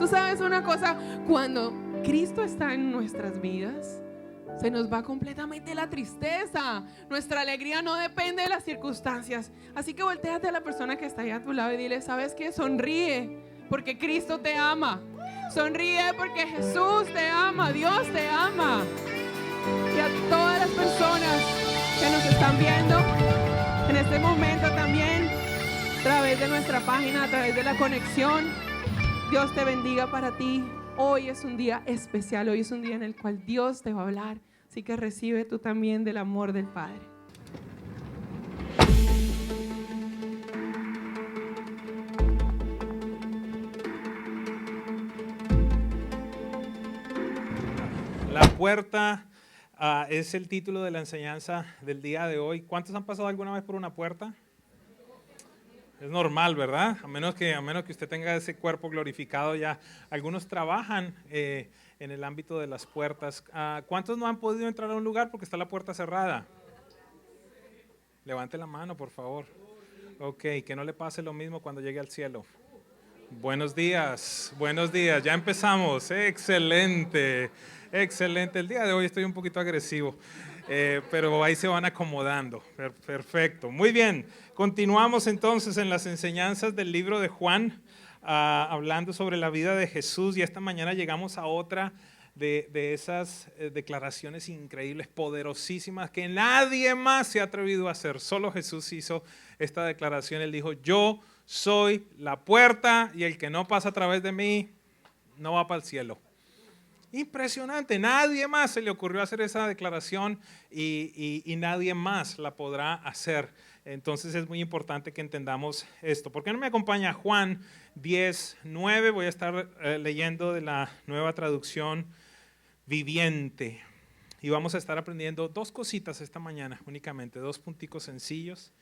Tú sabes una cosa, cuando Cristo está en nuestras vidas, se nos va completamente la tristeza. Nuestra alegría no depende de las circunstancias. Así que voltéate a la persona que está ahí a tu lado y dile, ¿sabes qué? Sonríe, porque Cristo te ama. Sonríe porque Jesús te ama, Dios te ama. Y a todas las personas que nos están viendo en este momento también, a través de nuestra página, a través de la conexión, Dios te bendiga para ti. Hoy es un día especial, hoy es un día en el cual Dios te va a hablar. Así que recibe tú también del amor del Padre. La puerta es el título de la enseñanza del día de hoy. ¿Cuántos han pasado alguna vez por una puerta? Es normal, ¿verdad? A menos que usted tenga ese cuerpo glorificado ya. Algunos trabajan en el ámbito de las puertas. ¿Cuántos no han podido entrar a un lugar porque está la puerta cerrada? Levante la mano, por favor. Ok, que no le pase lo mismo cuando llegue al cielo. Buenos días, ya empezamos. Excelente, excelente. El día de hoy estoy un poquito agresivo, pero ahí se van acomodando. Perfecto, muy bien. Continuamos entonces en las enseñanzas del libro de Juan, hablando sobre la vida de Jesús, y esta mañana llegamos a otra de esas declaraciones increíbles, poderosísimas, que nadie más se ha atrevido a hacer. Solo Jesús hizo esta declaración. Él dijo, yo soy la puerta y el que no pasa a través de mí no va para el cielo. Impresionante, nadie más se le ocurrió hacer esa declaración y nadie más la podrá hacer. Entonces es muy importante que entendamos esto. ¿Por qué no me acompaña Juan 10:9? Voy a estar leyendo de la Nueva Traducción Viviente. Y vamos a estar aprendiendo dos cositas esta mañana únicamente, dos punticos sencillos,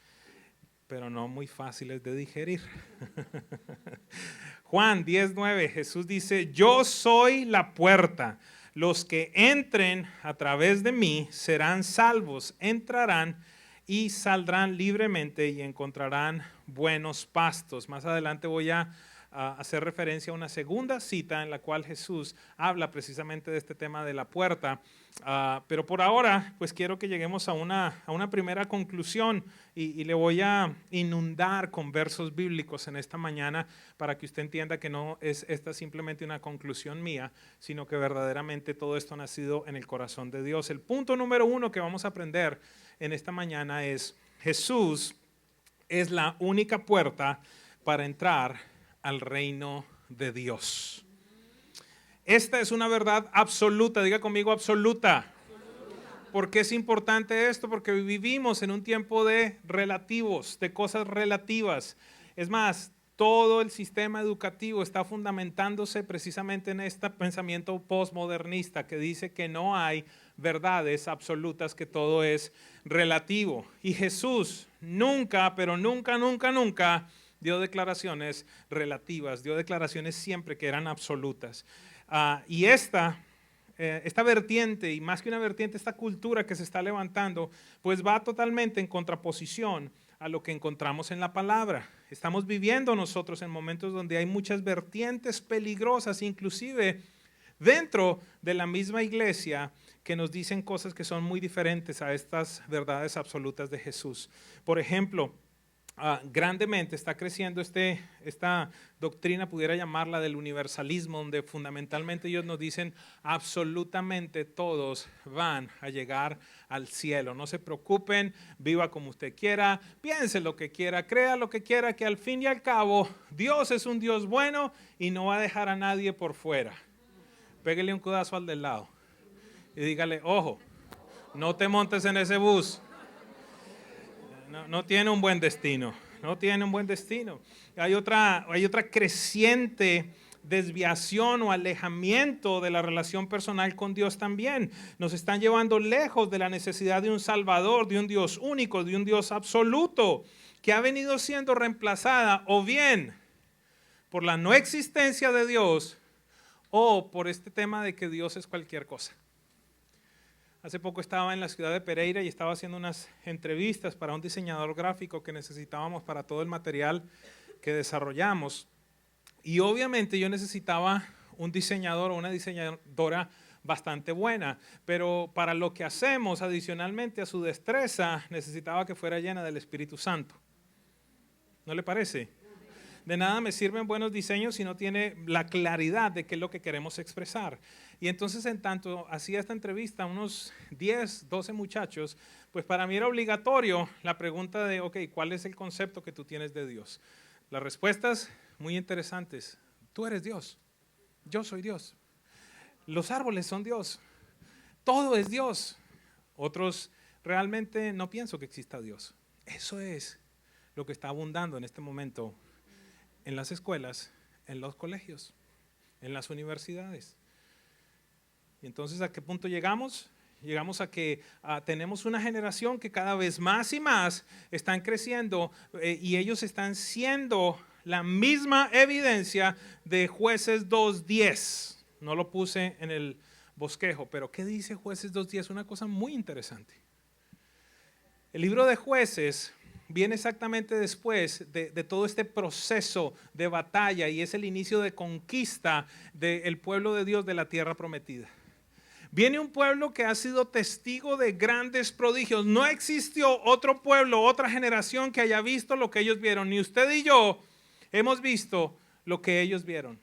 pero no muy fáciles de digerir. Juan 10:9, Jesús dice, yo soy la puerta. Los que entren a través de mí serán salvos, entrarán y saldrán libremente y encontrarán buenos pastos. Más adelante voy a hacer referencia a una segunda cita en la cual Jesús habla precisamente de este tema de la puerta. Pero por ahora, pues quiero que lleguemos a una primera conclusión y le voy a inundar con versos bíblicos en esta mañana para que usted entienda que no es esta simplemente una conclusión mía, sino que verdaderamente todo esto ha nacido en el corazón de Dios. El punto número uno que vamos a aprender en esta mañana es: Jesús es la única puerta para entrar al reino de Dios. Esta es una verdad absoluta, diga conmigo absoluta. ¿Por qué es importante esto? Porque vivimos en un tiempo de relativos, de cosas relativas. Es más, todo el sistema educativo está fundamentándose precisamente en este pensamiento postmodernista que dice que no hay verdades absolutas, que todo es relativo. Y Jesús nunca, pero nunca dio declaraciones relativas, dio declaraciones siempre que eran absolutas. Y esta vertiente, y más que una vertiente, esta cultura que se está levantando, pues va totalmente en contraposición a lo que encontramos en la palabra. Estamos viviendo nosotros en momentos donde hay muchas vertientes peligrosas, inclusive dentro de la misma iglesia, que nos dicen cosas que son muy diferentes a estas verdades absolutas de Jesús. Por ejemplo, grandemente está creciendo esta doctrina, pudiera llamarla del universalismo, donde fundamentalmente ellos nos dicen absolutamente todos van a llegar al cielo. No se preocupen, viva como usted quiera, piense lo que quiera, crea lo que quiera, que al fin y al cabo Dios es un Dios bueno y no va a dejar a nadie por fuera. Pégale un codazo al del lado y dígale, ojo, no te montes en ese bus. No tiene un buen destino, no tiene un buen destino. Hay otra creciente desviación o alejamiento de la relación personal con Dios también. Nos están llevando lejos de la necesidad de un Salvador, de un Dios único, de un Dios absoluto, que ha venido siendo reemplazada o bien por la no existencia de Dios o por este tema de que Dios es cualquier cosa. Hace poco estaba en la ciudad de Pereira y estaba haciendo unas entrevistas para un diseñador gráfico que necesitábamos para todo el material que desarrollamos. Y obviamente yo necesitaba un diseñador o una diseñadora bastante buena, pero para lo que hacemos adicionalmente a su destreza, necesitaba que fuera llena del Espíritu Santo. ¿No le parece? De nada me sirven buenos diseños si no tiene la claridad de qué es lo que queremos expresar. Y entonces, en tanto hacía esta entrevista a unos 10, 12 muchachos, pues para mí era obligatorio la pregunta de, ok, ¿cuál es el concepto que tú tienes de Dios? Las respuestas muy interesantes. Tú eres Dios. Yo soy Dios. Los árboles son Dios. Todo es Dios. Otros, realmente no pienso que exista Dios. Eso es lo que está abundando en este momento en las escuelas, en los colegios, en las universidades. Y entonces, ¿a qué punto llegamos? Llegamos a que tenemos una generación que cada vez más y más están creciendo y ellos están siendo la misma evidencia de Jueces 2:10. No lo puse en el bosquejo, pero ¿qué dice Jueces 2:10? Una cosa muy interesante. El libro de Jueces viene exactamente después de todo este proceso de batalla y es el inicio de conquista del pueblo de Dios de la tierra prometida. Viene un pueblo que ha sido testigo de grandes prodigios. No existió otro pueblo, otra generación que haya visto lo que ellos vieron. Ni usted y yo hemos visto lo que ellos vieron.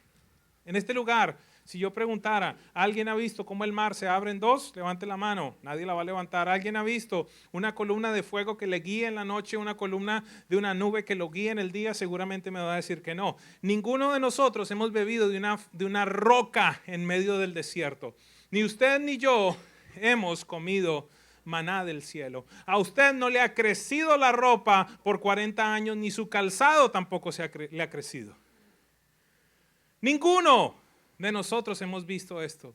En este lugar, si yo preguntara, ¿alguien ha visto cómo el mar se abre en dos? Levante la mano, nadie la va a levantar. ¿Alguien ha visto una columna de fuego que le guía en la noche, una columna de una nube que lo guía en el día? Seguramente me va a decir que no. Ninguno de nosotros hemos bebido de una roca en medio del desierto. Ni usted ni yo hemos comido maná del cielo. A usted no le ha crecido la ropa por 40 años, ni su calzado tampoco le ha crecido. Ninguno de nosotros hemos visto esto.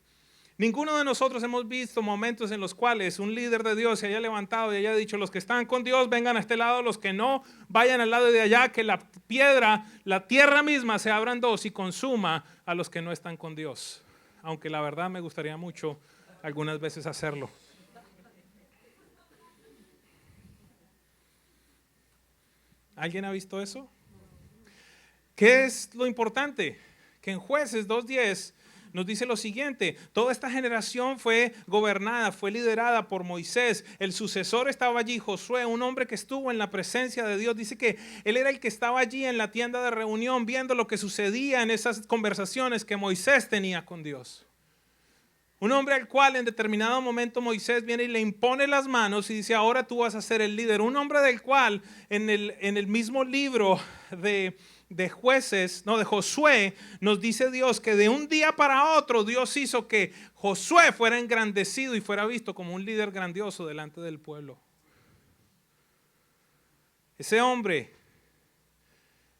Ninguno de nosotros hemos visto momentos en los cuales un líder de Dios se haya levantado y haya dicho, los que están con Dios vengan a este lado, los que no vayan al lado de allá, que la piedra, la tierra misma se abra en dos y consuma a los que no están con Dios. Aunque la verdad me gustaría mucho algunas veces hacerlo. ¿Alguien ha visto eso? ¿Qué es lo importante? Que en Jueces 2:10 nos dice lo siguiente: toda esta generación fue gobernada, fue liderada por Moisés. El sucesor estaba allí, Josué, un hombre que estuvo en la presencia de Dios. Dice que él era el que estaba allí en la tienda de reunión viendo lo que sucedía en esas conversaciones que Moisés tenía con Dios. Un hombre al cual en determinado momento Moisés viene y le impone las manos y dice, ahora tú vas a ser el líder. Un hombre del cual en el mismo libro de Josué, nos dice Dios que de un día para otro Dios hizo que Josué fuera engrandecido y fuera visto como un líder grandioso delante del pueblo. Ese hombre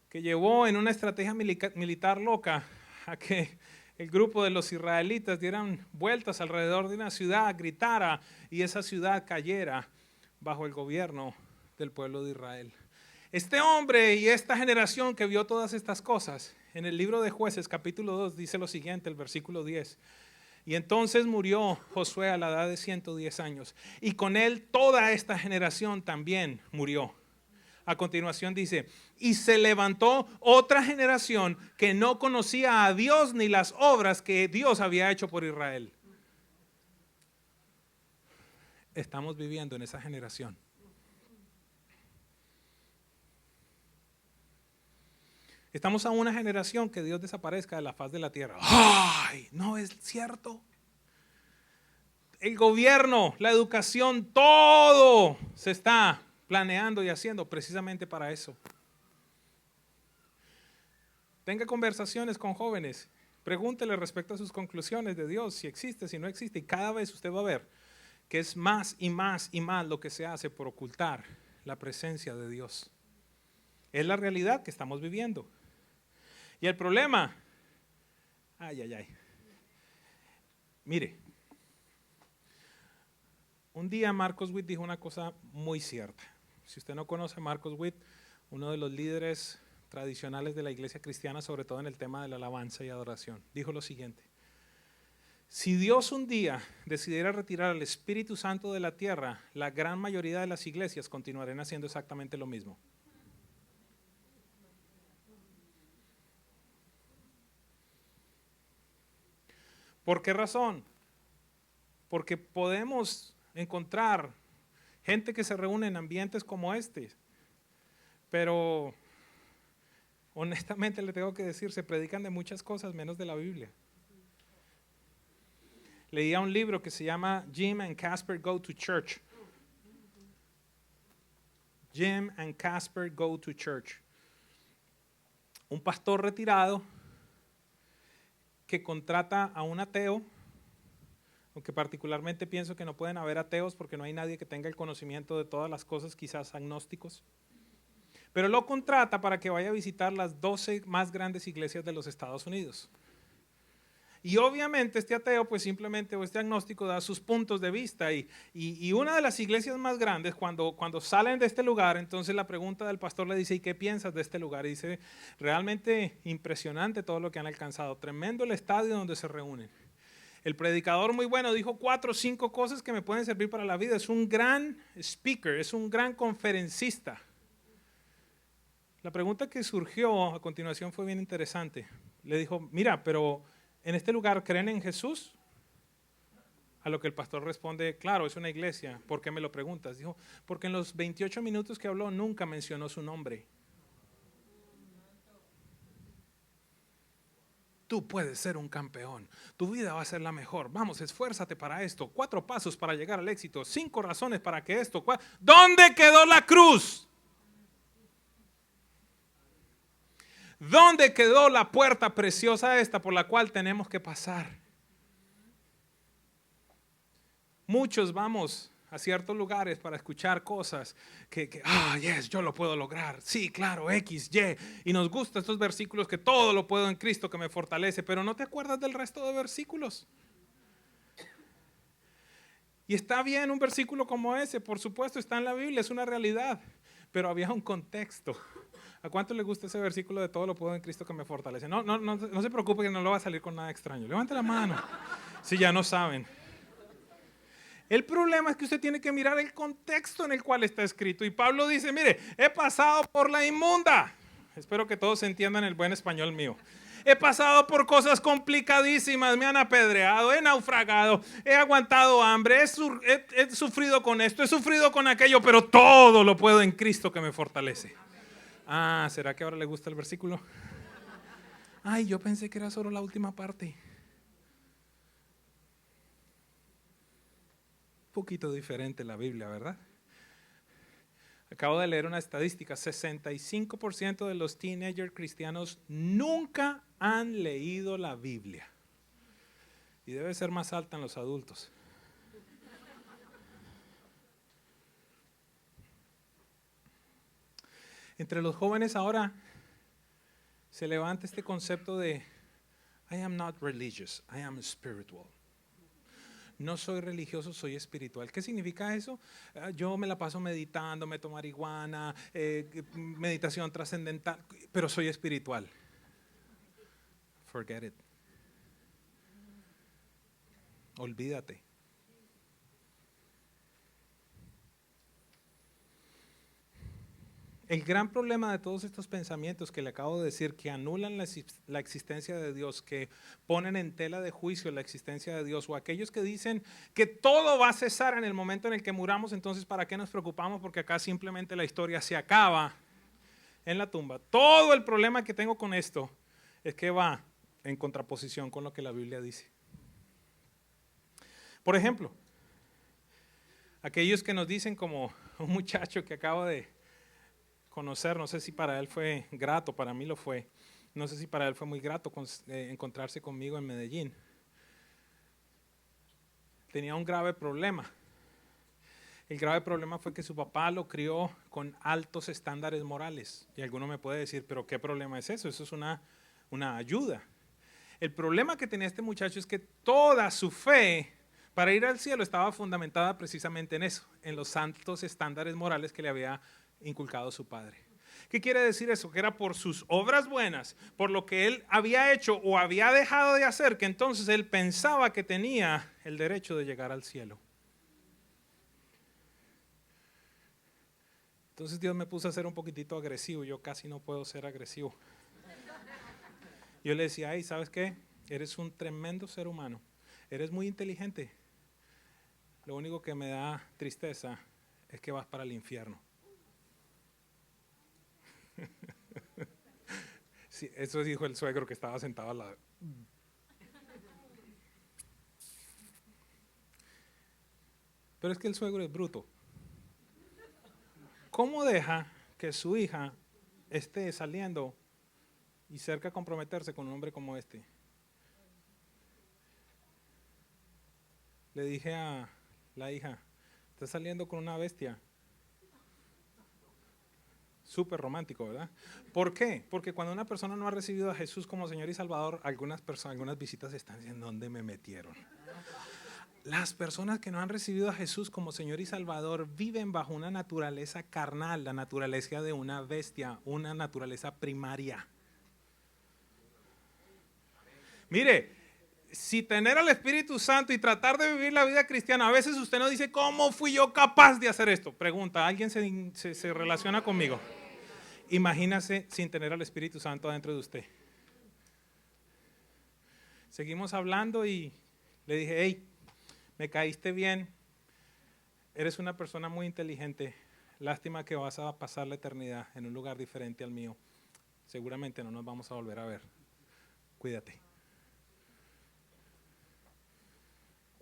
que llevó en una estrategia militar loca a que el grupo de los israelitas dieran vueltas alrededor de una ciudad, gritara y esa ciudad cayera bajo el gobierno del pueblo de Israel. Este hombre y esta generación que vio todas estas cosas, en el libro de Jueces capítulo 2 dice lo siguiente, el versículo 10. Y entonces murió Josué a la edad de 110 años y con él toda esta generación también murió. A continuación dice, y se levantó otra generación que no conocía a Dios ni las obras que Dios había hecho por Israel. Estamos viviendo en esa generación. Estamos a una generación que Dios desaparezca de la faz de la tierra. ¡Ay! No es cierto. El gobierno, la educación, todo se está planeando y haciendo precisamente para eso. Tenga conversaciones con jóvenes, pregúntele respecto a sus conclusiones de Dios, si existe, si no existe, y cada vez usted va a ver que es más y más y más lo que se hace por ocultar la presencia de Dios. Es la realidad que estamos viviendo. Y el problema, mire, un día Marcos Witt dijo una cosa muy cierta. Si usted no conoce a Marcos Witt, uno de los líderes tradicionales de la iglesia cristiana, sobre todo en el tema de la alabanza y adoración, dijo lo siguiente: si Dios un día decidiera retirar al Espíritu Santo de la tierra, la gran mayoría de las iglesias continuarían haciendo exactamente lo mismo. ¿Por qué razón? Porque podemos encontrar gente que se reúne en ambientes como este, pero honestamente le tengo que decir, se predican de muchas cosas menos de la Biblia. Leía un libro que se llama Jim and Casper Go to Church. Jim and Casper Go to Church. Un pastor retirado que contrata a un ateo, aunque particularmente pienso que no pueden haber ateos porque no hay nadie que tenga el conocimiento de todas las cosas, quizás agnósticos. Pero lo contrata para que vaya a visitar las 12 más grandes iglesias de los Estados Unidos. Y obviamente este ateo, pues simplemente, o este agnóstico, da sus puntos de vista. Y una de las iglesias más grandes, cuando salen de este lugar, entonces la pregunta del pastor le dice, ¿y qué piensas de este lugar? Y dice, realmente impresionante todo lo que han alcanzado. Tremendo el estadio donde se reúnen. El predicador muy bueno dijo 4 o 5 cosas que me pueden servir para la vida. Es un gran speaker, es un gran conferencista. La pregunta que surgió a continuación fue bien interesante. Le dijo, mira, pero ¿en este lugar creen en Jesús? A lo que el pastor responde, claro, es una iglesia. ¿Por qué me lo preguntas? Dijo, porque en los 28 minutos que habló nunca mencionó su nombre. Tú puedes ser un campeón, tu vida va a ser la mejor. Vamos, esfuérzate para esto. 4 pasos para llegar al éxito, 5 razones para que esto. ¿Dónde quedó la cruz? ¿Dónde quedó la puerta preciosa esta por la cual tenemos que pasar? Muchos vamos a ciertos lugares para escuchar cosas yes, yo lo puedo lograr. Sí, claro, X, Y. Y nos gustan estos versículos que todo lo puedo en Cristo que me fortalece, pero no te acuerdas del resto de versículos. Y está bien un versículo como ese, por supuesto, está en la Biblia, es una realidad, pero había un contexto. ¿A cuánto le gusta ese versículo de todo lo puedo en Cristo que me fortalece? No se preocupe que no lo va a salir con nada extraño. Levante la mano si ya no saben. El problema es que usted tiene que mirar el contexto en el cual está escrito. Y Pablo dice, mire, he pasado por la inmunda. Espero que todos entiendan el buen español mío. He pasado por cosas complicadísimas, me han apedreado, he naufragado, he aguantado hambre, he sufrido con esto, he sufrido con aquello, pero todo lo puedo en Cristo que me fortalece. Ah, ¿será que ahora le gusta el versículo? Ay, yo pensé que era solo la última parte. Un poquito diferente la Biblia, ¿verdad? Acabo de leer una estadística, 65% de los teenagers cristianos nunca han leído la Biblia. Y debe ser más alta en los adultos. Entre los jóvenes ahora se levanta este concepto de I am not religious, I am spiritual. No soy religioso, soy espiritual. ¿Qué significa eso? Yo me la paso meditando, me tomo marihuana, meditación trascendental, pero soy espiritual. Forget it. Olvídate. El gran problema de todos estos pensamientos que le acabo de decir, que anulan la existencia de Dios, que ponen en tela de juicio la existencia de Dios, o aquellos que dicen que todo va a cesar en el momento en el que muramos, entonces ¿para qué nos preocupamos? Porque acá simplemente la historia se acaba en la tumba. Todo el problema que tengo con esto es que va en contraposición con lo que la Biblia dice. Por ejemplo, aquellos que nos dicen, como un muchacho que acabo de conocer, no sé si para él fue grato, para mí lo fue, no sé si para él fue muy grato encontrarse conmigo en Medellín. Tenía un grave problema. El grave problema fue que su papá lo crió con altos estándares morales. Y alguno me puede decir, pero ¿qué problema es eso? Eso es una ayuda. El problema que tenía este muchacho es que toda su fe para ir al cielo estaba fundamentada precisamente en eso, en los altos estándares morales que le había inculcado su padre. ¿Qué quiere decir eso? Que era por sus obras buenas, por lo que él había hecho o había dejado de hacer, que entonces él pensaba que tenía el derecho de llegar al cielo. Entonces Dios me puso a ser un poquitito agresivo. Yo casi no puedo ser agresivo. Yo le decía, ¿sabes qué? Eres un tremendo ser humano, eres muy inteligente. Lo único que me da tristeza es que vas para el infierno. Sí, eso dijo el suegro que estaba sentado al lado. Pero es que el suegro es bruto. ¿Cómo deja que su hija esté saliendo y cerca de comprometerse con un hombre como este? Le dije a la hija, estás saliendo con una bestia. Súper romántico, ¿verdad? ¿Por qué? Porque cuando una persona no ha recibido a Jesús como Señor y Salvador, algunas visitas están diciendo, ¿dónde me metieron? Las personas que no han recibido a Jesús como Señor y Salvador viven bajo una naturaleza carnal, la naturaleza de una bestia, una naturaleza primaria. Mire, si tener al Espíritu Santo y tratar de vivir la vida cristiana, a veces usted no dice, ¿cómo fui yo capaz de hacer esto? Pregunta, ¿alguien se relaciona conmigo? Imagínase sin tener al Espíritu Santo adentro de usted. Seguimos hablando y le dije, hey, me caíste bien, eres una persona muy inteligente, lástima que vas a pasar la eternidad en un lugar diferente al mío. Seguramente no nos vamos a volver a ver. Cuídate.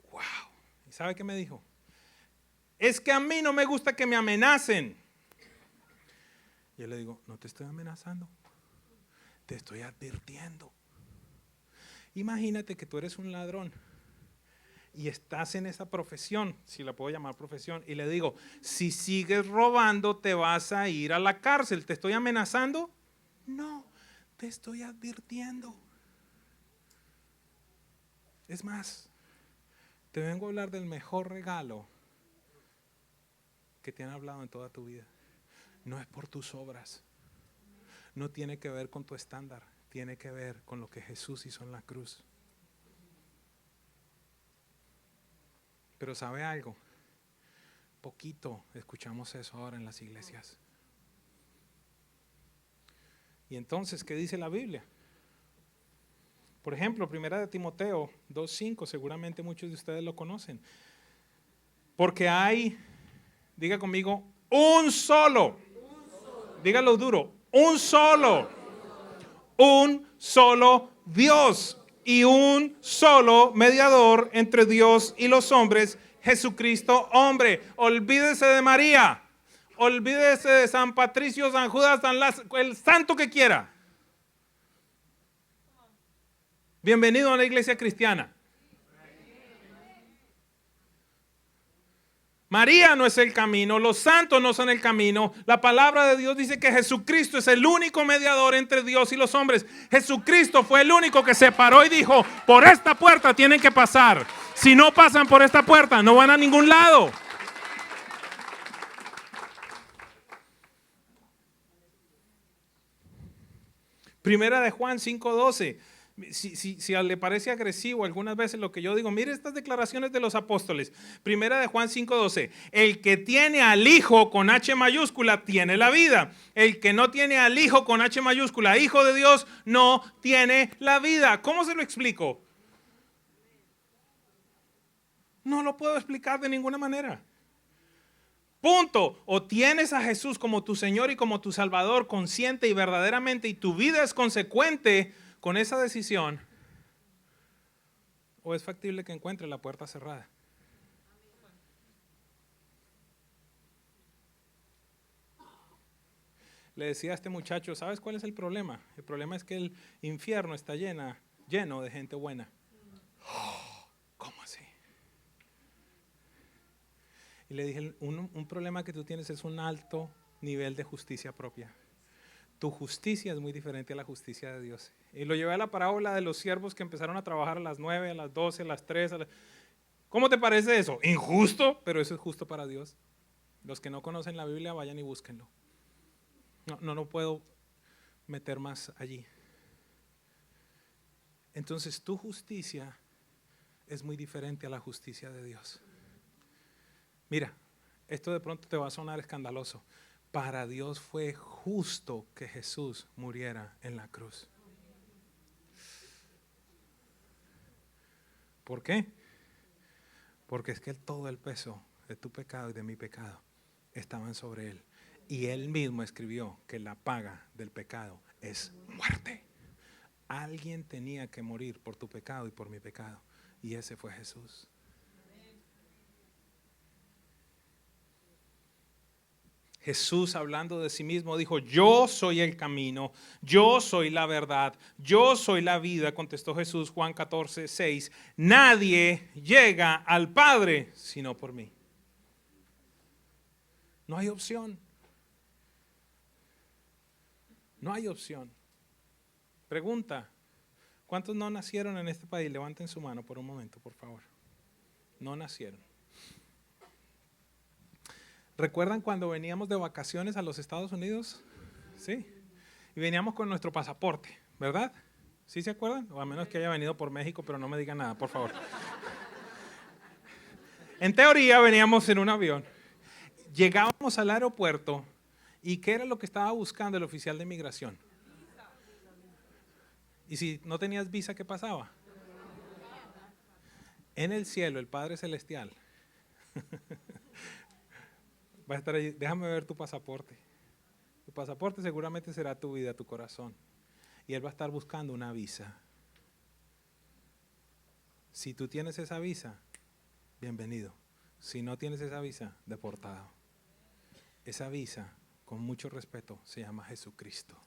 Wow. ¿Y sabe qué me dijo? Es que a mí no me gusta que me amenacen. Yo le digo, no te estoy amenazando, te estoy advirtiendo. Imagínate que tú eres un ladrón y estás en esa profesión, si la puedo llamar profesión, y le digo, si sigues robando te vas a ir a la cárcel. ¿Te estoy amenazando? No, te estoy advirtiendo. Es más, te vengo a hablar del mejor regalo que te han hablado en toda tu vida. No es por tus obras, no tiene que ver con tu estándar, tiene que ver con lo que Jesús hizo en la cruz. Pero ¿sabe algo? Poquito escuchamos eso ahora en las iglesias. Y entonces, ¿qué dice la Biblia? Por ejemplo, 1 Timoteo 2:5, seguramente muchos de ustedes lo conocen. Porque hay, diga conmigo, un solo. Dígalo duro, un solo Dios y un solo mediador entre Dios y los hombres, Jesucristo hombre. Olvídese de María, olvídese de San Patricio, San Judas, San Lázaro, el santo que quiera. Bienvenido a la iglesia cristiana. María no es el camino, los santos no son el camino. La palabra de Dios dice que Jesucristo es el único mediador entre Dios y los hombres. Jesucristo fue el único que se paró y dijo, por esta puerta tienen que pasar. Si no pasan por esta puerta, no van a ningún lado. Primera de Juan 5:12. Si le parece agresivo algunas veces lo que yo digo, mire estas declaraciones de los apóstoles. Primera de Juan 5:12. El que tiene al Hijo con H mayúscula tiene la vida. El que no tiene al Hijo con H mayúscula, Hijo de Dios, no tiene la vida. ¿Cómo se lo explico? No lo puedo explicar de ninguna manera. Punto. O tienes a Jesús como tu Señor y como tu Salvador consciente y verdaderamente, y tu vida es consecuente con esa decisión, o es factible que encuentre la puerta cerrada. Le decía a este muchacho, ¿sabes cuál es el problema? El problema es que el infierno está lleno de gente buena. ¿Cómo así? Y le dije, un problema que tú tienes es un alto nivel de justicia propia. Tu justicia es muy diferente a la justicia de Dios. Y lo llevé a la parábola de los siervos que empezaron a trabajar a las 9, a las 12, a las 3. ¿Cómo te parece eso? Injusto, pero eso es justo para Dios. Los que no conocen la Biblia, vayan y búsquenlo. No puedo meter más allí. Entonces tu justicia es muy diferente a la justicia de Dios. Mira, esto de pronto te va a sonar escandaloso. Para Dios fue justo que Jesús muriera en la cruz. ¿Por qué? Porque es que todo el peso de tu pecado y de mi pecado estaban sobre Él. Y Él mismo escribió que la paga del pecado es muerte. Alguien tenía que morir por tu pecado y por mi pecado. Y ese fue Jesús. Jesús, hablando de sí mismo, dijo: yo soy el camino, yo soy la verdad, yo soy la vida. Contestó Jesús, Juan 14:6. Nadie llega al Padre sino por mí. No hay opción. No hay opción. Pregunta: ¿cuántos no nacieron en este país? Levanten su mano por un momento, por favor. No nacieron. ¿Recuerdan cuando veníamos de vacaciones a los Estados Unidos? Sí. Y veníamos con nuestro pasaporte, ¿verdad? ¿Sí se acuerdan? O a menos que haya venido por México, pero no me digan nada, por favor. En teoría veníamos en un avión. Llegábamos al aeropuerto y ¿qué era lo que estaba buscando el oficial de inmigración? Y si no tenías visa, ¿qué pasaba? En el cielo, el Padre Celestial va a estar ahí. Déjame ver tu pasaporte. Tu pasaporte seguramente será tu vida, tu corazón. Y Él va a estar buscando una visa. Si tú tienes esa visa, bienvenido. Si no tienes esa visa, deportado. Esa visa, con mucho respeto, se llama Jesucristo.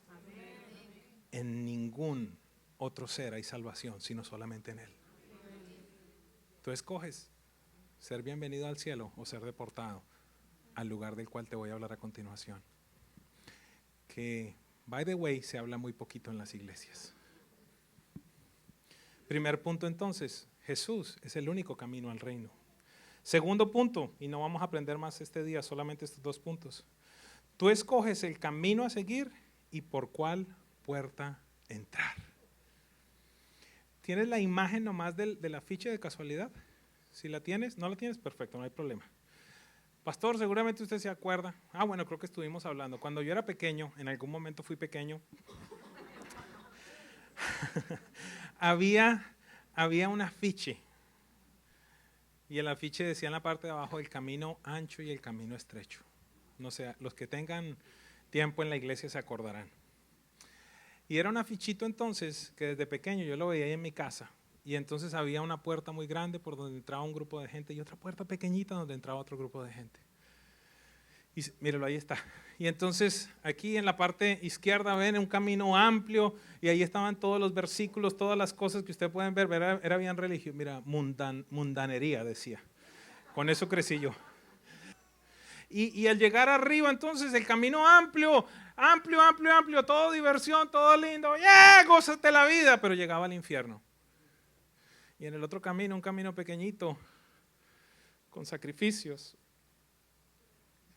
En ningún otro ser hay salvación, sino solamente en Él. Tú escoges ser bienvenido al cielo o ser deportado al lugar del cual te voy a hablar a continuación. Que, by the way, se habla muy poquito en las iglesias. Primer punto entonces, Jesús es el único camino al reino. Segundo punto, y no vamos a aprender más este día, solamente estos 2 puntos. Tú escoges el camino a seguir y por cuál puerta entrar. ¿Tienes la imagen nomás del afiche de casualidad? Si la tienes, no la tienes, perfecto, no hay problema. Pastor, seguramente usted se acuerda. Bueno, creo que estuvimos hablando. Cuando yo era pequeño, en algún momento fui pequeño, había un afiche. Y el afiche decía en la parte de abajo: el camino ancho y el camino estrecho. No sé, los que tengan tiempo en la iglesia se acordarán. Y era un afichito entonces que desde pequeño yo lo veía ahí en mi casa. Y entonces había una puerta muy grande por donde entraba un grupo de gente y otra puerta pequeñita donde entraba otro grupo de gente. Y míralo, ahí está. Y entonces aquí en la parte izquierda ven un camino amplio y ahí estaban todos los versículos, todas las cosas que ustedes pueden ver. Era bien religioso, mira, mundanería decía. Con eso crecí yo. Y al llegar arriba entonces el camino amplio, todo diversión, todo lindo. Gózate la vida, pero llegaba al infierno. Y en el otro camino, un camino pequeñito, con sacrificios,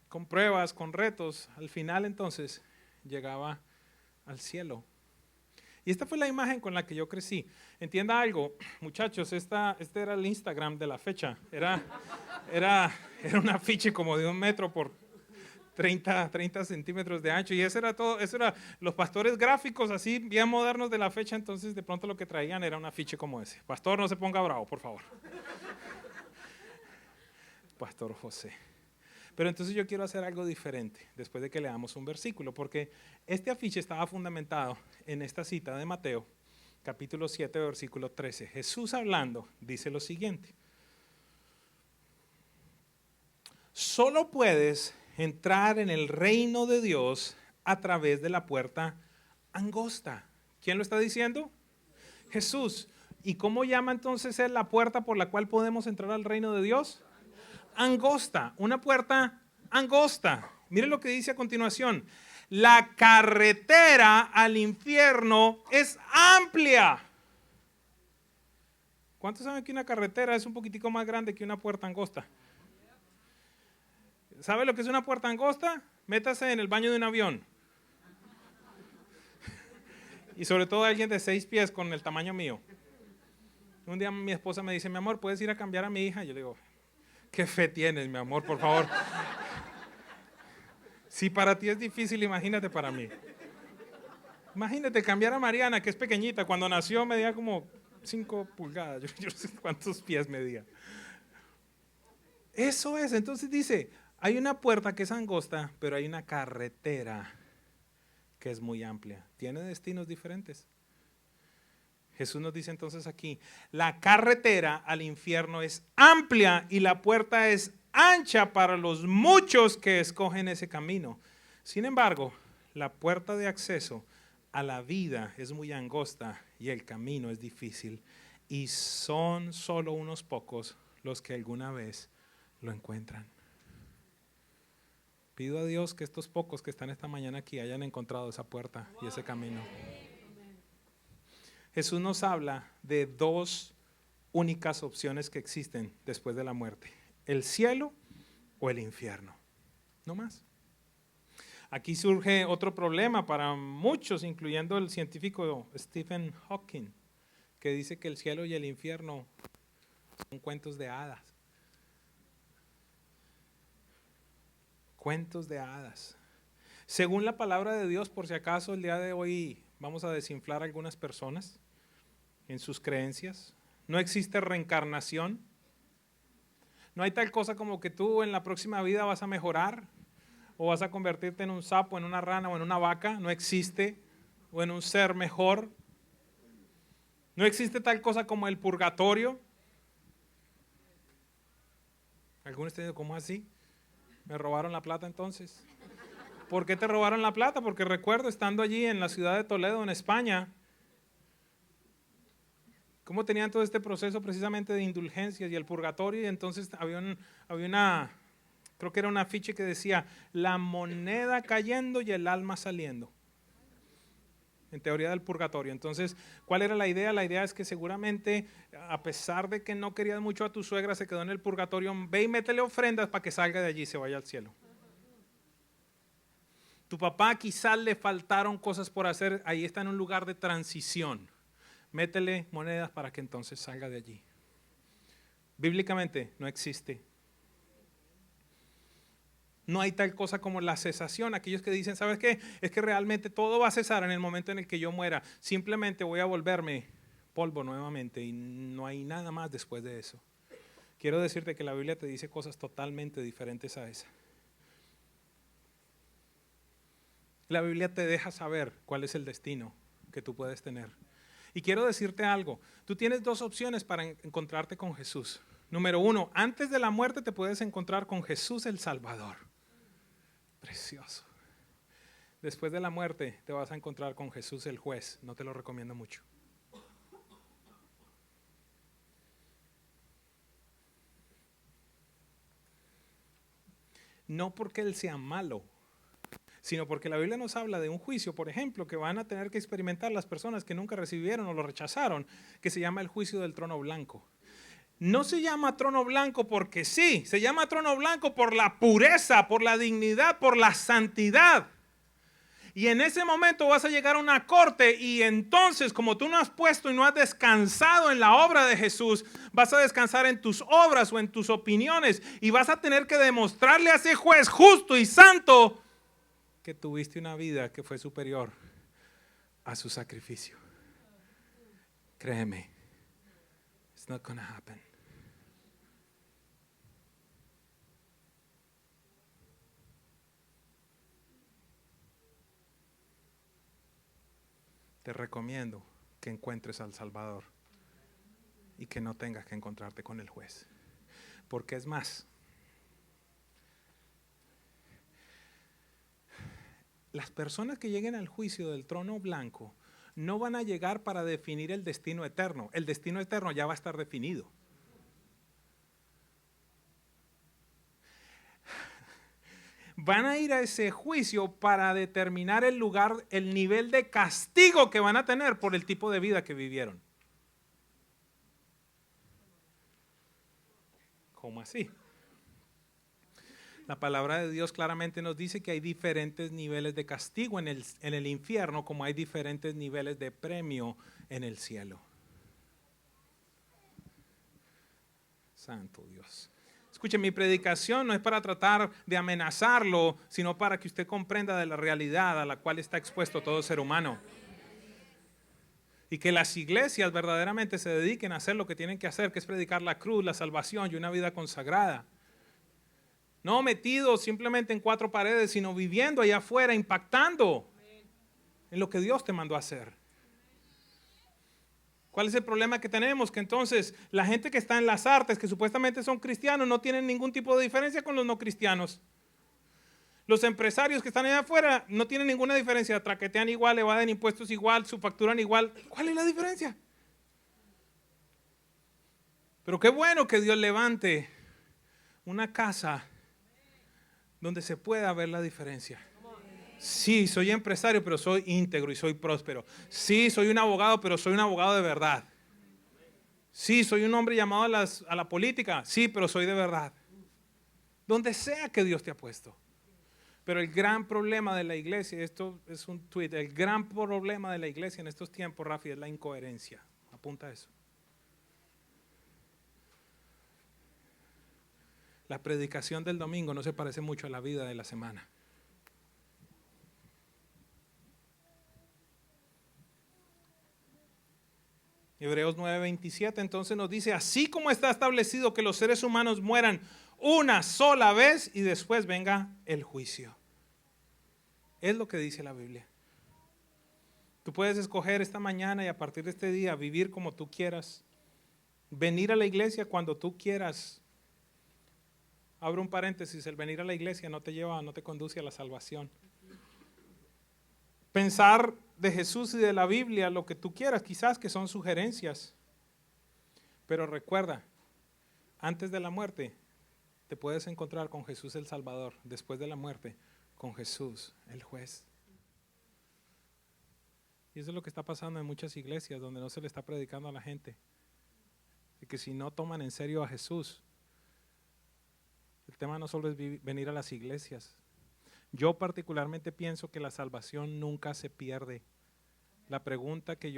con pruebas, con retos. Al final entonces llegaba al cielo. Y esta fue la imagen con la que yo crecí. Entienda algo, muchachos, este era el Instagram de la fecha. Era un afiche como de 1 metro por 30 centímetros de ancho. Y eso era todo, eso era los pastores gráficos así bien modernos de la fecha. Entonces de pronto lo que traían era un afiche como ese. Pastor, no se ponga bravo, por favor. Pastor José. Pero entonces yo quiero hacer algo diferente después de que leamos un versículo, porque este afiche estaba fundamentado en esta cita de Mateo, capítulo 7, versículo 13. Jesús hablando dice lo siguiente: solo puedes entrar en el reino de Dios a través de la puerta angosta. ¿Quién lo está diciendo? Jesús. ¿Y cómo llama entonces él la puerta por la cual podemos entrar al reino de Dios? Angosta, una puerta angosta. Mire lo que dice a continuación: la carretera al infierno es amplia. ¿Cuántos saben que una carretera es un poquitico más grande que una puerta angosta? ¿Sabe lo que es una puerta angosta? Métase en el baño de un avión. Y sobre todo alguien de 6 pies con el tamaño mío. Un día mi esposa me dice: mi amor, ¿puedes ir a cambiar a mi hija? Y yo le digo: ¿qué fe tienes, mi amor, por favor? Si para ti es difícil, imagínate para mí. Imagínate cambiar a Mariana, que es pequeñita. Cuando nació medía como 5 pulgadas. Yo no sé cuántos pies medía. Eso es. Entonces dice, hay una puerta que es angosta, pero hay una carretera que es muy amplia. Tiene destinos diferentes. Jesús nos dice entonces aquí, la carretera al infierno es amplia y la puerta es ancha para los muchos que escogen ese camino. Sin embargo, la puerta de acceso a la vida es muy angosta y el camino es difícil. Y son solo unos pocos los que alguna vez lo encuentran. Pido a Dios que estos pocos que están esta mañana aquí hayan encontrado esa puerta y ese camino. Jesús nos habla de dos únicas opciones que existen después de la muerte: el cielo o el infierno. No más. Aquí surge otro problema para muchos, incluyendo el científico Stephen Hawking, que dice que el cielo y el infierno son cuentos de hadas. Cuentos de hadas. Según la palabra de Dios, por si acaso el día de hoy vamos a desinflar a algunas personas en sus creencias. No existe reencarnación. No hay tal cosa como que tú en la próxima vida vas a mejorar o vas a convertirte en un sapo, en una rana o en una vaca. No existe. O en un ser mejor. No existe tal cosa como el purgatorio. Algunos te dicen, ¿cómo así? ¿Me robaron la plata entonces? ¿Por qué te robaron la plata? Porque recuerdo estando allí en la ciudad de Toledo, en España, cómo tenían todo este proceso precisamente de indulgencias y el purgatorio, y entonces había una, creo que era un afiche que decía, la moneda cayendo y el alma saliendo. En teoría del purgatorio. Entonces, ¿cuál era la idea? La idea es que seguramente, a pesar de que no querías mucho a tu suegra, se quedó en el purgatorio, ve y métele ofrendas para que salga de allí y se vaya al cielo. Tu papá quizás le faltaron cosas por hacer, ahí está en un lugar de transición. Métele monedas para que entonces salga de allí. Bíblicamente no existe. No hay tal cosa como la cesación. Aquellos que dicen, ¿sabes qué? Es que realmente todo va a cesar en el momento en el que yo muera. Simplemente voy a volverme polvo nuevamente y no hay nada más después de eso. Quiero decirte que la Biblia te dice cosas totalmente diferentes a esa. La Biblia te deja saber cuál es el destino que tú puedes tener. Y quiero decirte algo. Tú tienes dos opciones para encontrarte con Jesús. Número uno, antes de la muerte te puedes encontrar con Jesús el Salvador. Precioso. Después de la muerte te vas a encontrar con Jesús el juez. No te lo recomiendo mucho. No porque Él sea malo, sino porque la Biblia nos habla de un juicio, por ejemplo, que van a tener que experimentar las personas que nunca recibieron o lo rechazaron, que se llama el juicio del trono blanco. No se llama trono blanco porque sí, se llama trono blanco por la pureza, por la dignidad, por la santidad. Y en ese momento vas a llegar a una corte y entonces, como tú no has puesto y no has descansado en la obra de Jesús, vas a descansar en tus obras o en tus opiniones y vas a tener que demostrarle a ese juez justo y santo que tuviste una vida que fue superior a su sacrificio. Créeme, it's not gonna happen. Te recomiendo que encuentres al Salvador y que no tengas que encontrarte con el juez. Porque es más, las personas que lleguen al juicio del trono blanco no van a llegar para definir el destino eterno. El destino eterno ya va a estar definido. Van a ir a ese juicio para determinar el lugar, el nivel de castigo que van a tener por el tipo de vida que vivieron. ¿Cómo así? La palabra de Dios claramente nos dice que hay diferentes niveles de castigo en el infierno, como hay diferentes niveles de premio en el cielo. Santo Dios. Escuche, mi predicación no es para tratar de amenazarlo, sino para que usted comprenda de la realidad a la cual está expuesto todo ser humano. Y que las iglesias verdaderamente se dediquen a hacer lo que tienen que hacer, que es predicar la cruz, la salvación y una vida consagrada. No metidos simplemente en cuatro paredes, sino viviendo allá afuera, impactando en lo que Dios te mandó a hacer. ¿Cuál es el problema que tenemos? Que entonces la gente que está en las artes, que supuestamente son cristianos, no tienen ningún tipo de diferencia con los no cristianos. Los empresarios que están allá afuera no tienen ninguna diferencia, traquetean igual, evaden impuestos igual, subfacturan igual. ¿Cuál es la diferencia? Pero qué bueno que Dios levante una casa donde se pueda ver la diferencia. Sí, soy empresario, pero soy íntegro y soy próspero. Sí, soy un abogado, pero soy un abogado de verdad. Sí, soy un hombre llamado a la política. Sí, pero soy de verdad. Donde sea que Dios te ha puesto. Pero el gran problema de la iglesia, esto es un tweet, el gran problema de la iglesia en estos tiempos, Rafi, es la incoherencia. Apunta eso. La predicación del domingo no se parece mucho a la vida de la semana. Hebreos 9:27 entonces nos dice, así como está establecido que los seres humanos mueran una sola vez y después venga el juicio. Es lo que dice la Biblia. Tú puedes escoger esta mañana y a partir de este día vivir como tú quieras. Venir a la iglesia cuando tú quieras. Abro un paréntesis, el venir a la iglesia no te conduce a la salvación. Pensar de Jesús y de la Biblia lo que tú quieras, quizás que son sugerencias. Pero recuerda, antes de la muerte te puedes encontrar con Jesús el Salvador. Después de la muerte, con Jesús el juez. Y eso es lo que está pasando en muchas iglesias donde no se le está predicando a la gente. Y que si no toman en serio a Jesús, el tema no solo es venir a las iglesias. Yo particularmente pienso que la salvación nunca se pierde. La pregunta que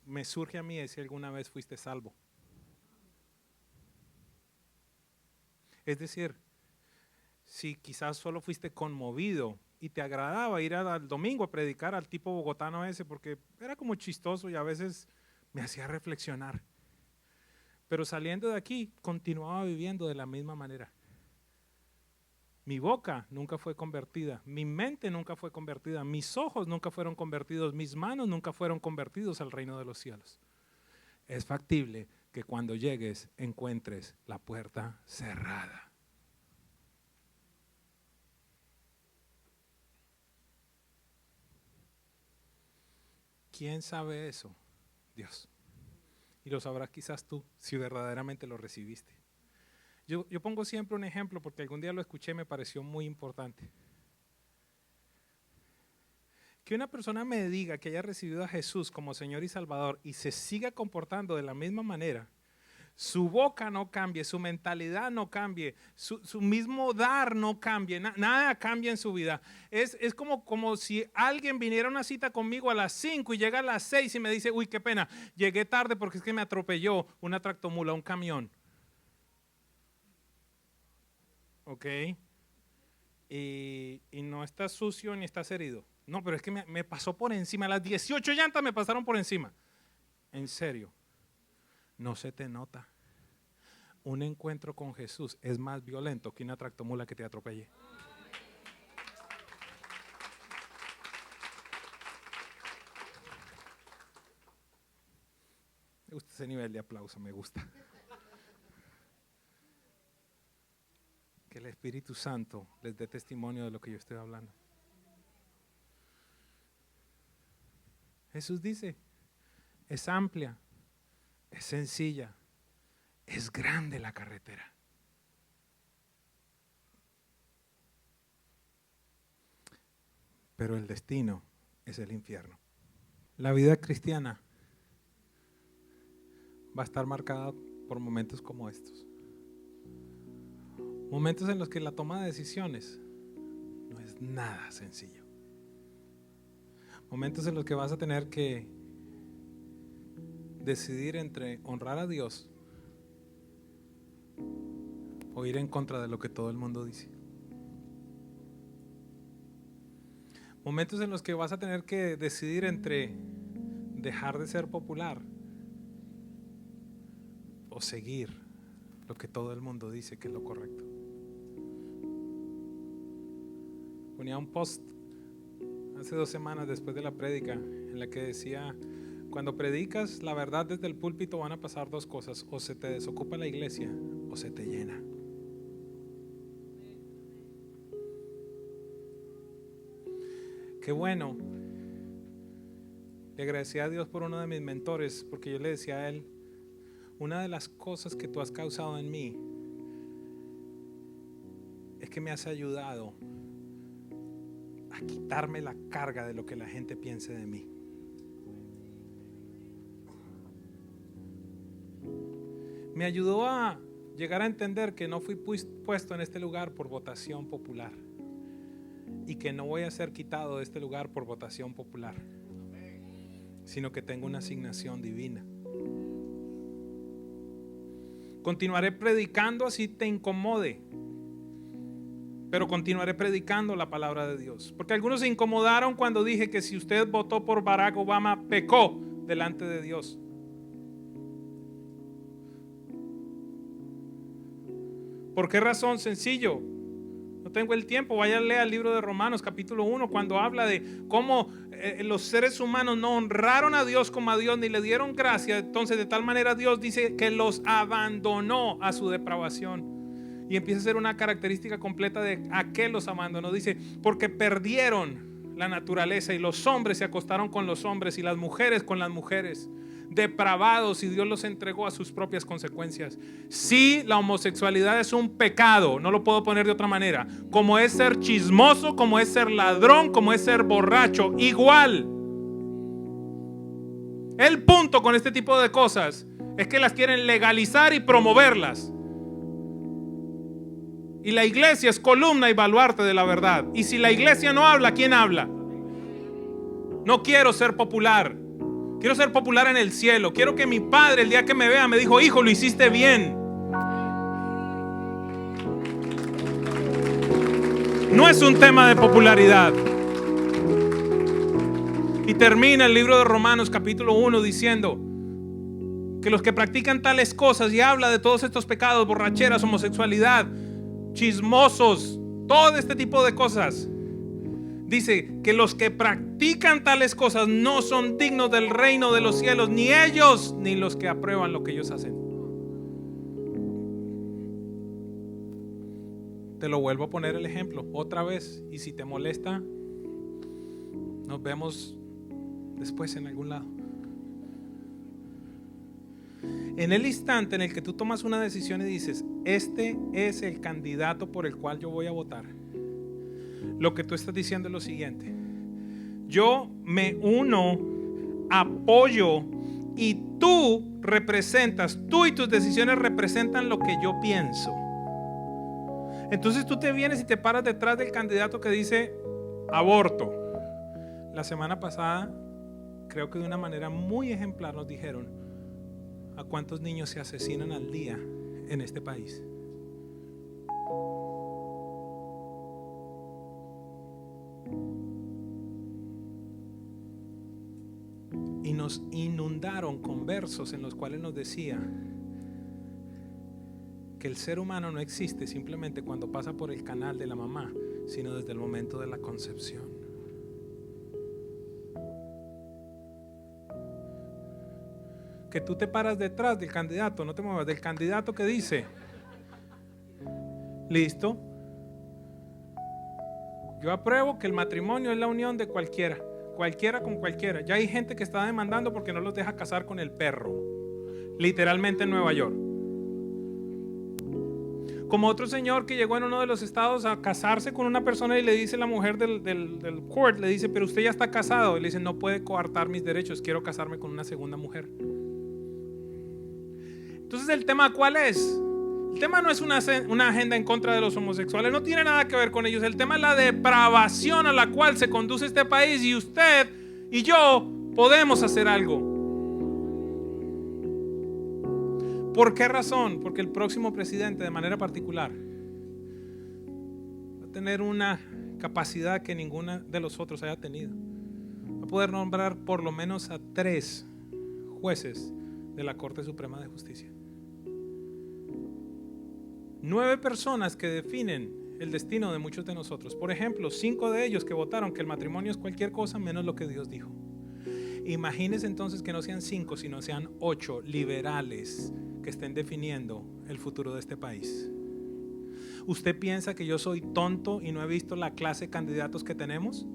me surge a mí es si alguna vez fuiste salvo. Es decir, si quizás solo fuiste conmovido y te agradaba ir al domingo a predicar al tipo bogotano ese porque era como chistoso y a veces me hacía reflexionar. Pero saliendo de aquí continuaba viviendo de la misma manera. Mi boca nunca fue convertida, mi mente nunca fue convertida, mis ojos nunca fueron convertidos, mis manos nunca fueron convertidos al reino de los cielos. Es factible que cuando llegues encuentres la puerta cerrada. ¿Quién sabe eso? Dios. Y lo sabrás quizás tú si verdaderamente lo recibiste. Yo pongo siempre un ejemplo porque algún día lo escuché y me pareció muy importante. Que una persona me diga que haya recibido a Jesús como Señor y Salvador y se siga comportando de la misma manera, su boca no cambie, su mentalidad no cambie, su mismo dar no cambie, nada cambia en su vida. Es como si alguien viniera a una cita conmigo a las 5 y llega a las 6 y me dice, uy, qué pena, llegué tarde porque es que me atropelló una tractomula, un camión. ¿Ok? Y no estás sucio ni estás herido. No, pero es que me pasó por encima. Las 18 llantas me pasaron por encima. En serio, no se te nota. Un encuentro con Jesús es más violento que una tractomula que te atropelle. Me gusta ese nivel de aplauso, me gusta. Que el Espíritu Santo les dé testimonio de lo que yo estoy hablando. Jesús dice, es amplia, es sencilla, es grande la carretera. Pero el destino es el infierno. La vida cristiana va a estar marcada por momentos como estos. Momentos en los que la toma de decisiones no es nada sencillo. Momentos en los que vas a tener que decidir entre honrar a Dios o ir en contra de lo que todo el mundo dice. Momentos en los que vas a tener que decidir entre dejar de ser popular o seguir lo que todo el mundo dice que es lo correcto. ponía un post hace 2 semanas después de la prédica en la que decía: cuando predicas la verdad desde el púlpito van a pasar 2 cosas: o se te desocupa la iglesia o se te llena. Qué bueno. Le agradecí a Dios por uno de mis mentores, porque yo le decía a él: una de las cosas que tú has causado en mí es que me has ayudado a quitarme la carga de lo que la gente piense de mí. Me ayudó a llegar a entender que no fui puesto en este lugar por votación popular y que no voy a ser quitado de este lugar por votación popular, sino que tengo una asignación divina. Continuaré predicando así te incomode, pero continuaré predicando la palabra de Dios, porque algunos se incomodaron cuando dije que si usted votó por Barack Obama, pecó delante de Dios. ¿Por qué razón? Sencillo. No tengo el tiempo. Vaya a leer el libro de Romanos capítulo 1, cuando habla de cómo los seres humanos no honraron a Dios como a Dios, ni le dieron gracia. Entonces de tal manera Dios dice que los abandonó a su depravación. Y empieza a ser una característica completa de a qué los abandonó. Dice: porque perdieron la naturaleza, y los hombres se acostaron con los hombres y las mujeres con las mujeres, depravados, y Dios los entregó a sus propias consecuencias. Sí, la homosexualidad es un pecado, no lo puedo poner de otra manera, como es ser chismoso, como es ser ladrón, como es ser borracho, igual. El punto con este tipo de cosas es que las quieren legalizar y promoverlas, y la iglesia es columna y baluarte de la verdad. Y si la iglesia no habla, ¿quién habla? No quiero ser popular. Quiero ser popular en el cielo. Quiero que mi padre, el día que me vea, me dijo: hijo, lo hiciste bien. No es un tema de popularidad. Y termina el libro de Romanos capítulo 1 diciendo que los que practican tales cosas, y habla de todos estos pecados: borracheras, homosexualidad, chismosos, todo este tipo de cosas. Dice que los que practican tales cosas no son dignos del reino de los cielos, ni ellos ni los que aprueban lo que ellos hacen. Te lo vuelvo a poner el ejemplo otra vez, y si te molesta, nos vemos después en algún lado. En el instante en el que tú tomas una decisión y dices: este es el candidato por el cual yo voy a votar, lo que tú estás diciendo es lo siguiente: yo me uno, apoyo, y tú representas, tú y tus decisiones representan lo que yo pienso. Entonces tú te vienes y te paras detrás del candidato que dice aborto. La semana pasada, creo que de una manera muy ejemplar, nos dijeron a cuántos niños se asesinan al día en este país. Y nos inundaron con versos en los cuales nos decía que el ser humano no existe simplemente cuando pasa por el canal de la mamá, sino desde el momento de la concepción. Que tú te paras detrás del candidato, no te muevas, del candidato que dice: listo, yo apruebo que el matrimonio es la unión de cualquiera con cualquiera. Ya hay gente que está demandando porque no los deja casar con el perro, literalmente en Nueva York. Como otro señor que llegó en uno de los estados a casarse con una persona, y le dice la mujer del court, le dice: pero usted ya está casado. Y le dice: no puede coartar mis derechos, quiero casarme con una segunda mujer. Entonces, ¿el tema cuál es? El tema no es una agenda en contra de los homosexuales, no tiene nada que ver con ellos. El tema es la depravación a la cual se conduce este país, y usted y yo podemos hacer algo. ¿Por qué razón? Porque el próximo presidente, de manera particular, va a tener una capacidad que ninguna de los otros haya tenido. Va a poder nombrar por lo menos a 3 jueces de la Corte Suprema de Justicia. 9 personas que definen el destino de muchos de nosotros. Por ejemplo, 5 de ellos que votaron que el matrimonio es cualquier cosa menos lo que Dios dijo. Imagínense entonces que no sean 5, sino sean 8 liberales que estén definiendo el futuro de este país. ¿Usted piensa que yo soy tonto y no he visto la clase de candidatos que tenemos?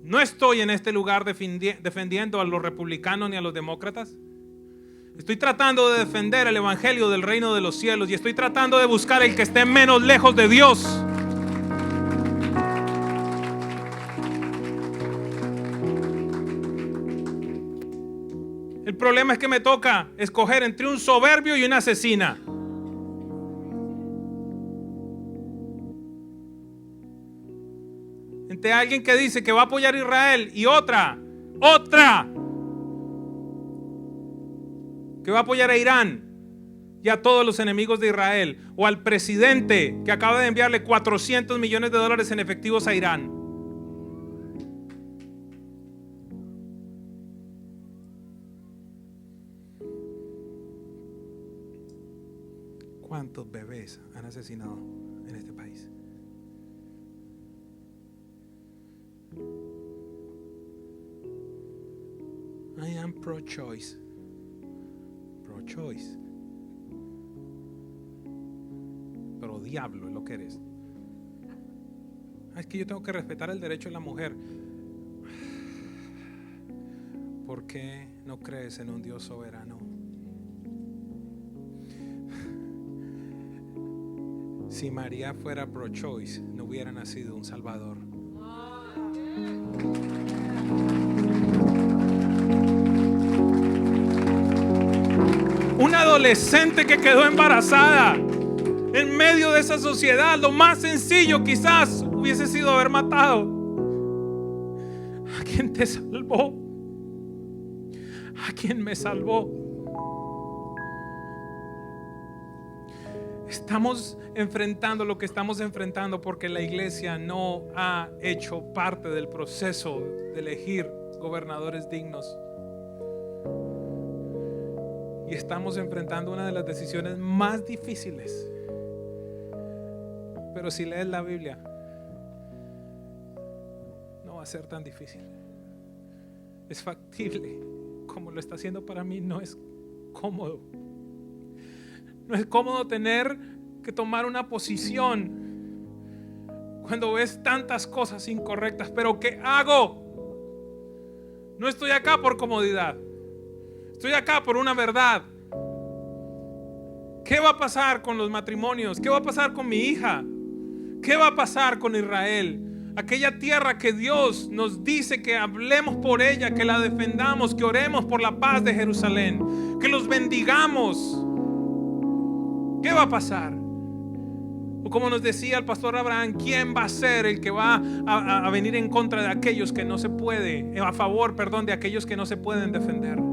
No estoy en este lugar defendiendo a los republicanos ni a los demócratas. Estoy tratando de defender el evangelio del reino de los cielos y estoy tratando de buscar el que esté menos lejos de Dios. El problema es que me toca escoger entre un soberbio y una asesina. Entre alguien que dice que va a apoyar a Israel y otra que va a apoyar a Irán y a todos los enemigos de Israel, o al presidente que acaba de enviarle $400 millones en efectivos a Irán. ¿Cuántos bebés han asesinado en este país? I am pro-choice. Pro-choice. Pero diablo es lo que eres. Es que yo tengo que respetar el derecho de la mujer. ¿Por qué no crees en un Dios soberano? Si María fuera pro-choice, no hubiera nacido un Salvador. Una adolescente que quedó embarazada en medio de esa sociedad, lo más sencillo quizás hubiese sido haber matado. ¿A quién te salvó? ¿A quién me salvó? Estamos enfrentando lo que estamos enfrentando porque la iglesia no ha hecho parte del proceso de elegir gobernadores dignos. Y estamos enfrentando una de las decisiones más difíciles. Pero si lees la Biblia, no va a ser tan difícil. Es factible. Como lo está haciendo para mí, no es cómodo. No es cómodo tener que tomar una posición cuando ves tantas cosas incorrectas. Pero ¿qué hago? No estoy acá por comodidad. Estoy acá por una verdad. ¿Qué va a pasar con los matrimonios? ¿Qué va a pasar con mi hija? ¿Qué va a pasar con Israel? Aquella tierra que Dios nos dice que hablemos por ella, que la defendamos, que oremos por la paz de Jerusalén, que los bendigamos. ¿Qué va a pasar? O como nos decía el pastor Abraham, ¿quién va a ser el que va a venir en contra de aquellos que no se puede, a favor, de aquellos que no se pueden defender?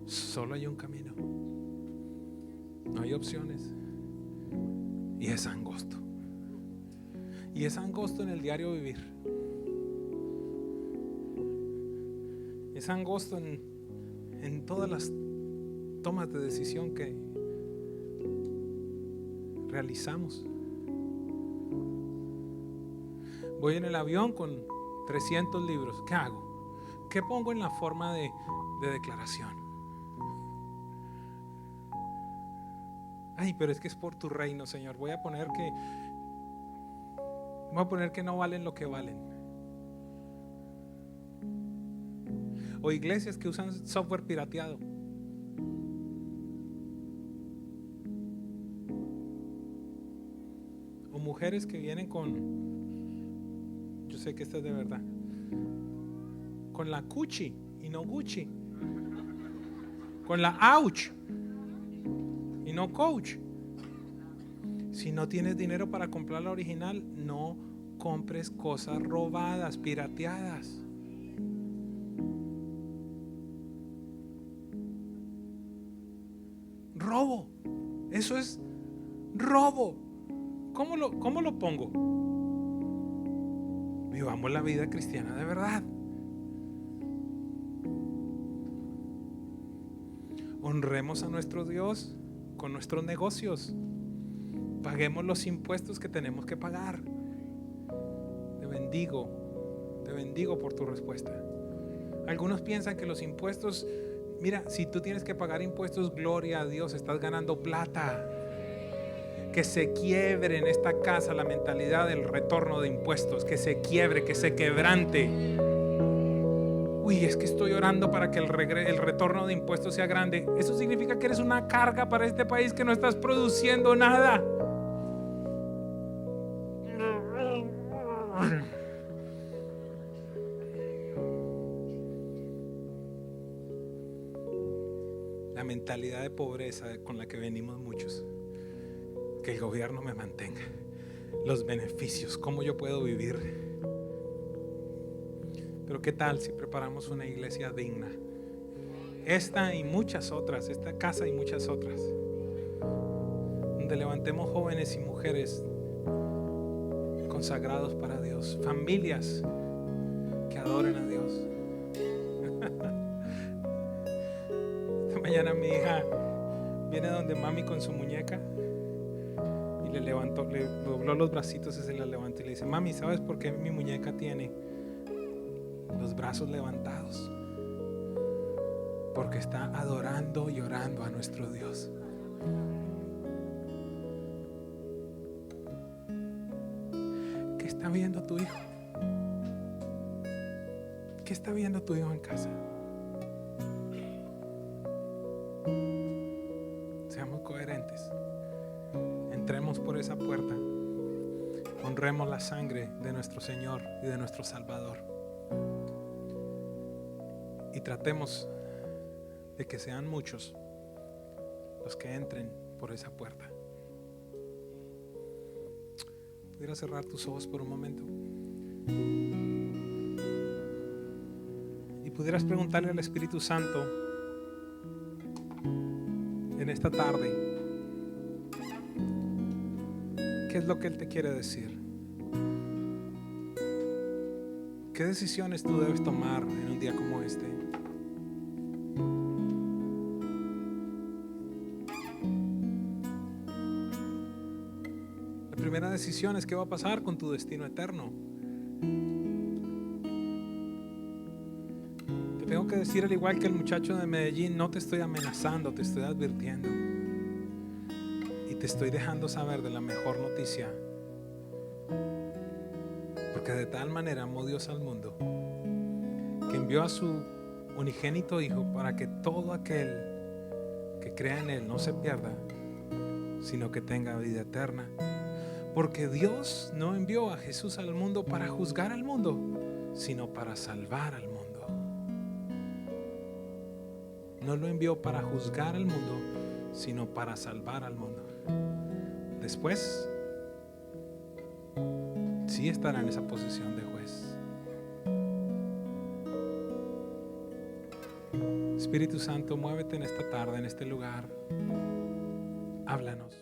Solo hay un camino, no hay opciones, y es angosto. Y es angosto en el diario vivir. Es angosto en todas las tomas de decisión que realizamos. Voy en el avión con 300 libros. ¿Qué hago? ¿Qué pongo en la forma de declaración? Ay, pero es que es por tu reino, Señor. Voy a poner que no valen lo que valen. O iglesias que usan software pirateado. O mujeres que vienen con, yo sé que esta es de verdad, con la Cuchi y no Gucci, con la Ouch y no Coach. Si no tienes dinero para comprar la original, no compres cosas robadas, pirateadas. robo. Eso es robo. ¿Cómo lo pongo? Vivamos la vida cristiana de verdad. Honremos a nuestro Dios con nuestros negocios. Paguemos los impuestos que tenemos que pagar. Te bendigo por tu respuesta. Algunos piensan que los impuestos, mira, si tú tienes que pagar impuestos, gloria a Dios, estás ganando plata. Que se quiebre en esta casa la mentalidad del retorno de impuestos, que se quiebre, que se quebrante. Uy, es que estoy orando para que el retorno de impuestos sea grande. Eso significa que eres una carga para este país, que no estás produciendo nada. La mentalidad de pobreza con la que venimos muchos. Que el gobierno me mantenga. Los beneficios, cómo yo puedo vivir. Pero ¿qué tal si preparamos una iglesia digna? Esta y muchas otras, esta casa y muchas otras, donde levantemos jóvenes y mujeres consagrados para Dios, familias que adoren a Dios. Esta mañana mi hija viene donde mami con su muñeca y le dobló los bracitos y se la levantó y le dice: mami, ¿sabes por qué mi muñeca tiene los brazos levantados? Porque está adorando y orando a nuestro Dios. ¿Qué está viendo tu hijo? ¿Qué está viendo tu hijo en casa? Seamos coherentes. Entremos por esa puerta. Honremos la sangre de nuestro Señor y de nuestro Salvador. Y tratemos de que sean muchos los que entren por esa puerta. ¿Pudieras cerrar tus ojos por un momento? Y pudieras preguntarle al Espíritu Santo en esta tarde, ¿qué es lo que Él te quiere decir? ¿Qué decisiones tú debes tomar en un día como este? La primera decisión es: ¿qué va a pasar con tu destino eterno? Te tengo que decir, al igual que el muchacho de Medellín, no te estoy amenazando, te estoy advirtiendo. Y te estoy dejando saber de la mejor noticia. Porque de tal manera amó Dios al mundo, que envió a su unigénito Hijo para que todo aquel que crea en Él no se pierda, sino que tenga vida eterna. Porque Dios no envió a Jesús al mundo para juzgar al mundo, sino para salvar al mundo. No lo envió para juzgar al mundo, sino para salvar al mundo. Después sí estará en esa posición de juez. Espíritu Santo, muévete en esta tarde, en este lugar. Háblanos.